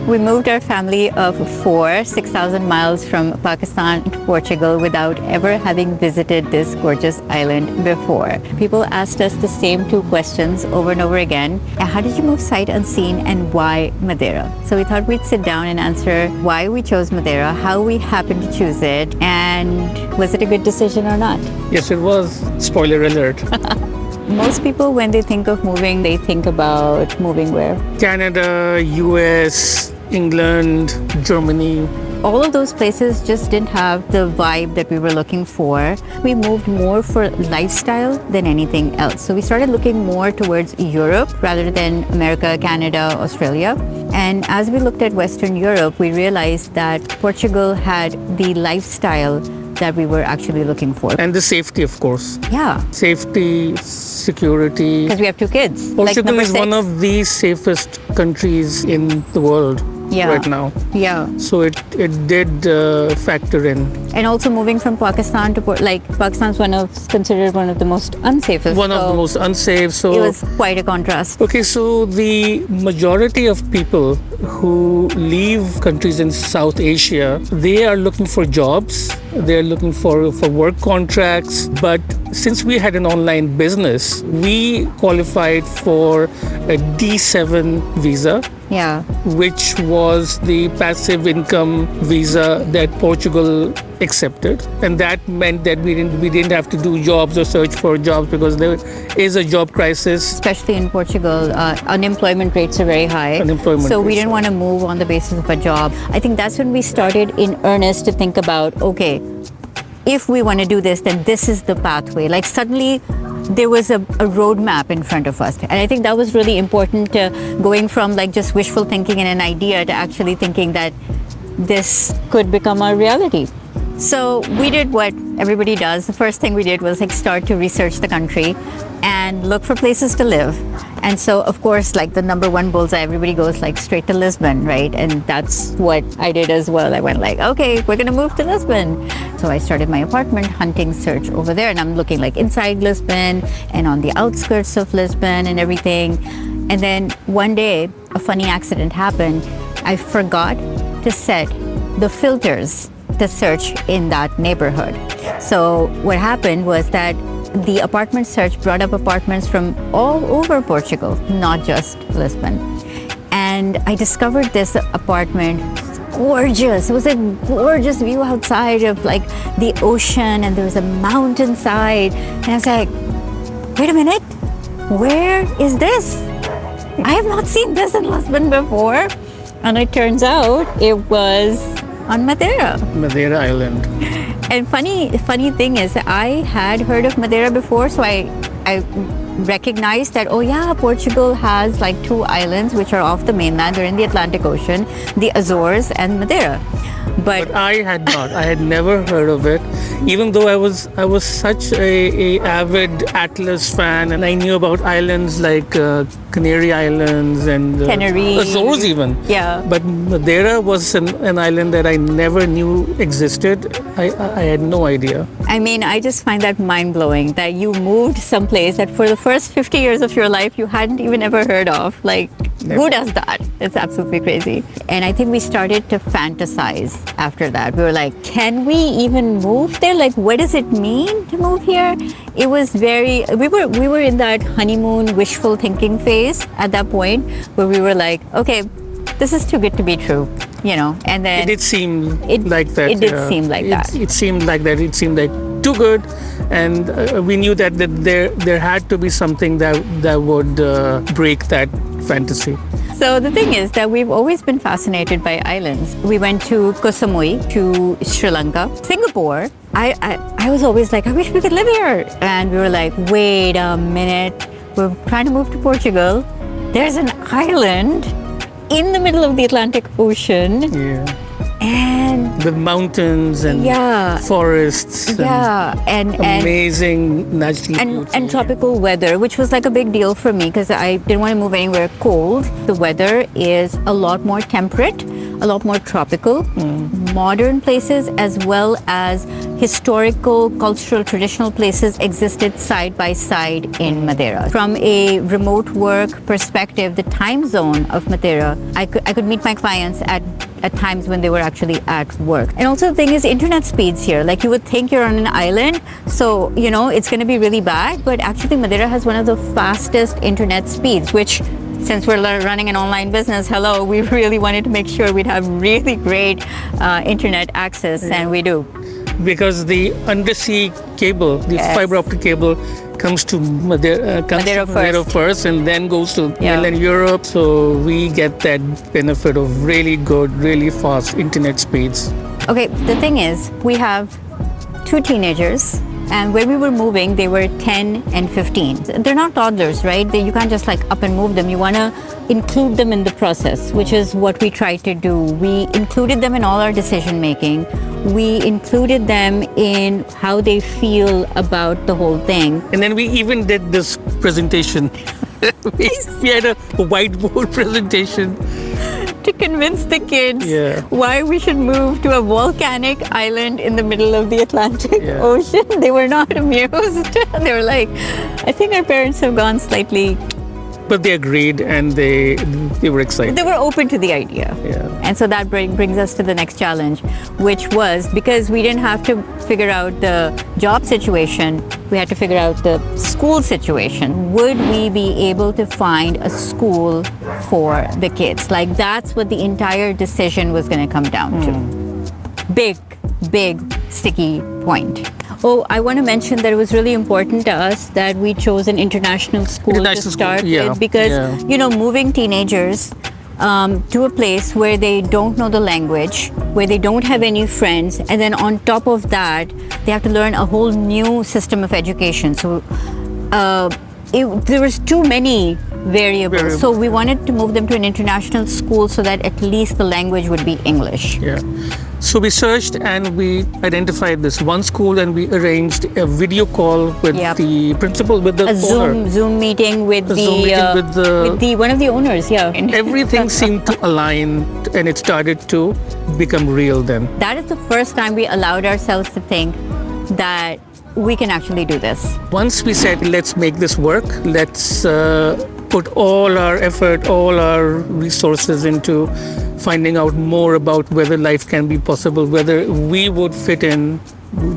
We moved our family of 4, 6,000 miles from Pakistan to Portugal without ever having visited this gorgeous island before. People asked us the same 2 questions over and over again. How did you move sight unseen and why Madeira? So we thought we'd sit down and answer why we chose Madeira, how we happened to choose it, and was it a good decision or not? Yes, it was. Spoiler alert. Most people, when they think of moving, they think about moving where? Canada, US, England, Germany. All of those places just didn't have the vibe that we were looking for. We moved more for lifestyle than anything else. So we started looking more towards Europe rather than America, Canada, Australia. And as we looked at Western Europe, we realized that Portugal had the lifestyle that we were actually looking for. And the safety, of course. Yeah. Safety, security. Because we have 2 kids. Portugal like is one of the safest countries in the world right now. Yeah. So it did factor in. And also moving from Pakistan to Pakistan's considered one of the most unsafest. One of the most unsafe. So it was quite a contrast. Okay, so the majority of people who leave countries in South Asia, they are looking for jobs. They're looking for work contracts. But since we had an online business, we qualified for a D7 visa. Yeah. Which was the passive income visa that Portugal accepted, and that meant that we didn't have to do jobs or search for jobs because there is a job crisis. Especially in Portugal, unemployment rates are very high. So we didn't want to move on the basis of a job. I think that's when we started in earnest to think about, okay, if we want to do this, then this is the pathway. Like suddenly there was a roadmap in front of us. And I think that was really important, going from like just wishful thinking and an idea to actually thinking that this could become a reality. So we did what everybody does. The first thing we did was like start to research the country and look for places to live. And so, of course, like the number 1 bullseye, everybody goes like straight to Lisbon, right? And that's what I did as well. I went like, okay, we're going to move to Lisbon. So I started my apartment hunting search over there, and I'm looking like inside Lisbon and on the outskirts of Lisbon and everything. And then one day, a funny accident happened. I forgot to set the filters to search in that neighborhood. So what happened was that the apartment search brought up apartments from all over Portugal, not just Lisbon. And I discovered this apartment. It's gorgeous. It was a gorgeous view outside of like the ocean, and there was a mountainside. And I was like, wait a minute, where is this? I have not seen this in Lisbon before. And it turns out it was on Madeira. Madeira Island. And funny thing is, I had heard of Madeira before, so I recognized that, oh yeah, Portugal has like 2 islands which are off the mainland. They're in the Atlantic Ocean, the Azores and Madeira. But I had not. I had never heard of it, even though I was such a avid Atlas fan, and I knew about islands like Canary Islands and Tenerife, Azores even. Yeah. But Madeira was an island that I never knew existed. I had no idea. I mean, I just find that mind-blowing that you moved someplace that for the first 50 years of your life you hadn't even ever heard of. Like, who does that? It's absolutely crazy. And I think we started to fantasize after that. We were like, can we even move there? Like, what does it mean to move here? It was we were in that honeymoon wishful thinking phase at that point where we were like, okay, this is too good to be true, you know. And then it did seem like that. It did seem like that. It seemed like that. It seemed like too good, and we knew that there had to be something that would break that fantasy. So the thing is that we've always been fascinated by islands. We went to Koh Samui, to Sri Lanka, Singapore. I was always like, I wish we could live here. And we were like, wait a minute, we're trying to move to Portugal. There's an island in the middle of the Atlantic Ocean. Yeah. And the mountains and forests and amazing natural beauty. And tropical weather, which was like a big deal for me because I didn't want to move anywhere cold. The weather is a lot more temperate, a lot more tropical, modern places, as well as historical, cultural, traditional places existed side by side in Madeira. From a remote work perspective, the time zone of Madeira, I could meet my clients at times when they were actually at work. And also the thing is internet speeds here. Like you would think you're on an island, so it's going to be really bad, but actually Madeira has one of the fastest internet speeds, which since we're running an online business, we really wanted to make sure we'd have really great internet access, and we do. Because the undersea cable, the fiber optic cable, comes to Madeira first and then goes to mainland Europe. So we get that benefit of really good, really fast internet speeds. Okay, the thing is, we have 2 teenagers. And when we were moving, they were 10 and 15. They're not toddlers, right? You can't just up and move them. You want to include them in the process, which is what we tried to do. We included them in all our decision making. We included them in how they feel about the whole thing. And then we even did this presentation. we had a whiteboard presentation to convince the kids why we should move to a volcanic island in the middle of the Atlantic Ocean. They were not amused. They were like, I think our parents have gone slightly... But they agreed and they were excited. They were open to the idea. Yeah. And so that brings us to the next challenge, which was, because we didn't have to figure out the job situation, we had to figure out the school situation. Would we be able to find a school for the kids? That's what the entire decision was going to come down to. Big, sticky point. Oh, I want to mention that it was really important to us that we chose an international school to start with, because, moving teenagers to a place where they don't know the language, where they don't have any friends, and then on top of that, they have to learn a whole new system of education. So there was too many variables. So we wanted to move them to an international school so that at least the language would be English. Yeah. So we searched and we identified this one school, and we arranged a video call with the principal, with the owner. Zoom meeting with one of the owners. Everything seemed to align, and it started to become real then. That is the first time we allowed ourselves to think that we can actually do this. Once we said, let's make this work, let's put all our effort, all our resources into finding out more about whether life can be possible, whether we would fit in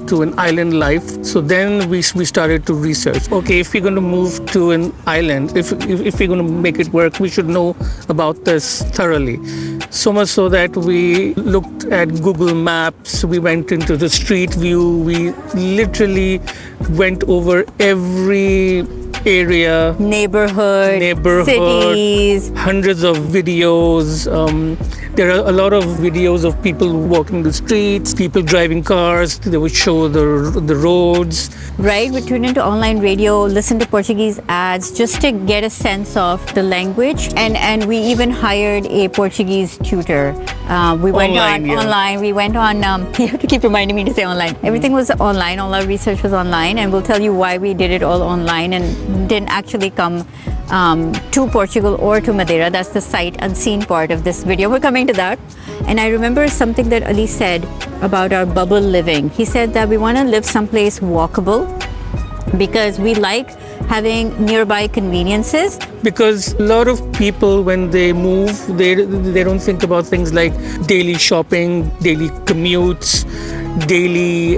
to an island life. So then we started to research. Okay, if we're going to move to an island, if we're going to make it work, we should know about this thoroughly. So much so that we looked at Google Maps, we went into the street view, we literally went over every area, neighborhood, cities, hundreds of videos. There are a lot of videos of people walking the streets, people driving cars. They would show the roads. Right, we tuned into online radio, listened to Portuguese ads just to get a sense of the language. And we even hired a Portuguese tutor. We went online. We went on, you have to keep reminding me to say online. Everything was online. All our research was online. And we'll tell you why we did it all online and didn't actually come to Portugal or to Madeira. That's the sight unseen part of this video. We're coming to that. And I remember something that Ali said about our bubble living. He said that we want to live someplace walkable because we like having nearby conveniences. Because a lot of people, when they move, they don't think about things like daily shopping, daily commutes, daily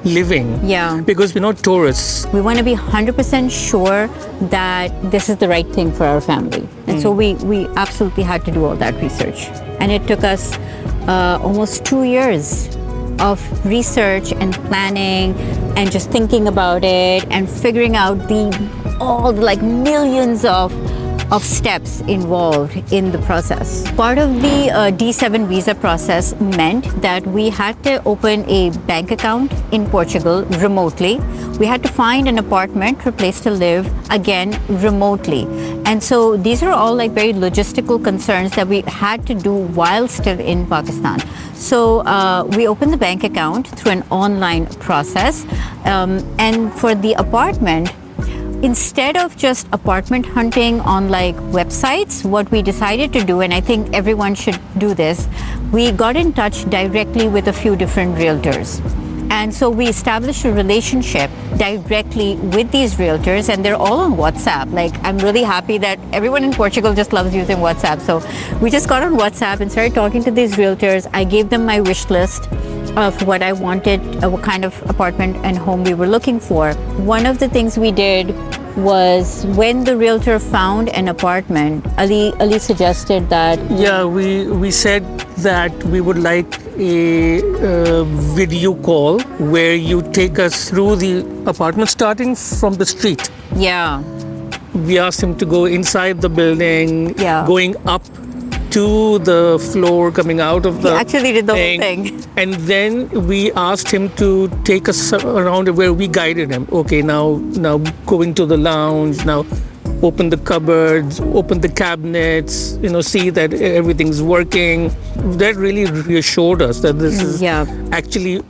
living. Yeah. Because we're not tourists. We want to be 100% sure that this is the right thing for our family. And so we absolutely had to do all that research. And it took us almost 2 years of research and planning and just thinking about it and figuring out all the millions of steps involved in the process. Part of the D7 visa process meant that we had to open a bank account in Portugal remotely. We had to find an apartment or place to live, again, remotely. And so these are all very logistical concerns that we had to do while still in Pakistan. So we opened the bank account through an online process. And for the apartment, instead of just apartment hunting on like websites, what we decided to do, and I think everyone should do this, we got in touch directly with a few different realtors. And so we established a relationship directly with these realtors, and they're all on WhatsApp. Like, I'm really happy that everyone in Portugal just loves using WhatsApp. So we just got on WhatsApp and started talking to these realtors. I gave them my wish list of what I wanted, what kind of apartment and home we were looking for. One of the things we did was when the realtor found an apartment, Ali suggested that... Yeah, we said that we would like a video call where you take us through the apartment starting from the street. Yeah. We asked him to go inside the building, Yeah. going up to the floor, coming out of the He actually did the whole thing. And then we asked him to take us around where we guided him. Okay, now go into the lounge, now open the cupboards, open the cabinets, see that everything's working. That really reassured us that this is actually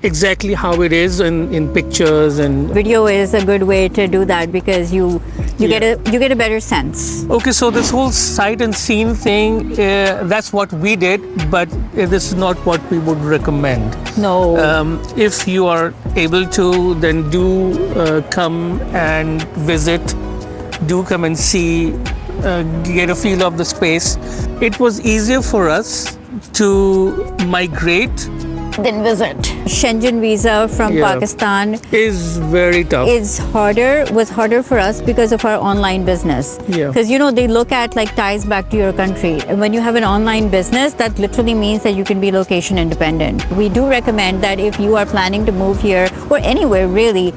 exactly how it is in pictures. And video is a good way to do that because you get a better sense. Okay, so this whole sight and scene thing, that's what we did, but this is not what we would recommend. No. If you are able to, then do come and visit. Do come and see, get a feel of the space. It was easier for us to migrate Then visit. Schengen visa from Pakistan is very tough. Was harder for us because of our online business. Yeah. Because they look at like ties back to your country. And when you have an online business, that literally means that you can be location independent. We do recommend that if you are planning to move here or anywhere really,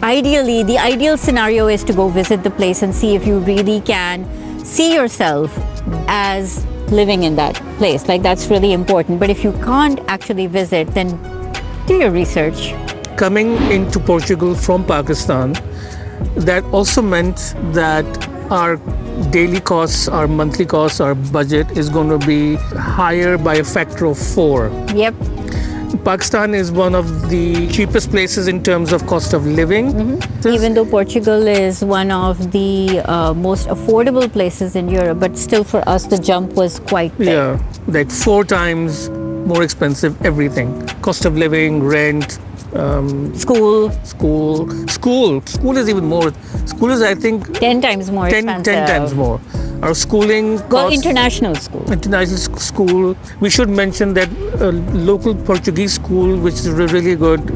ideally, the ideal scenario is to go visit the place and see if you really can see yourself as living in that place. Like, that's really important. But if you can't actually visit, then do your research. Coming into Portugal from Pakistan, that also meant that our daily costs, our monthly costs, our budget is going to be higher by a factor of 4. Yep. Pakistan is one of the cheapest places in terms of cost of living. Mm-hmm. Even though Portugal is one of the most affordable places in Europe, but still for us the jump was quite big. Yeah, like 4 times more expensive everything. Cost of living, rent, School is even more. School is, I think, 10 times more 10 expensive. times more. Our schooling costs, Well, international school. We should mention that local Portuguese school, which is really good,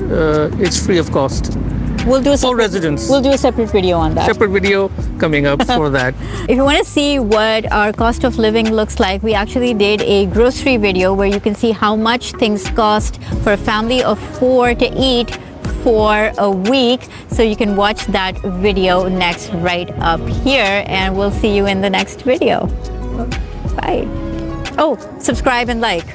it's free of cost. We'll do For residents. We'll do a separate video on that. Separate video coming up for that. If you want to see what our cost of living looks like, we actually did a grocery video where you can see how much things cost for a family of 4 to eat for a week. So you can watch that video next right up here, and we'll see you in the next video. Bye. Oh, subscribe and like.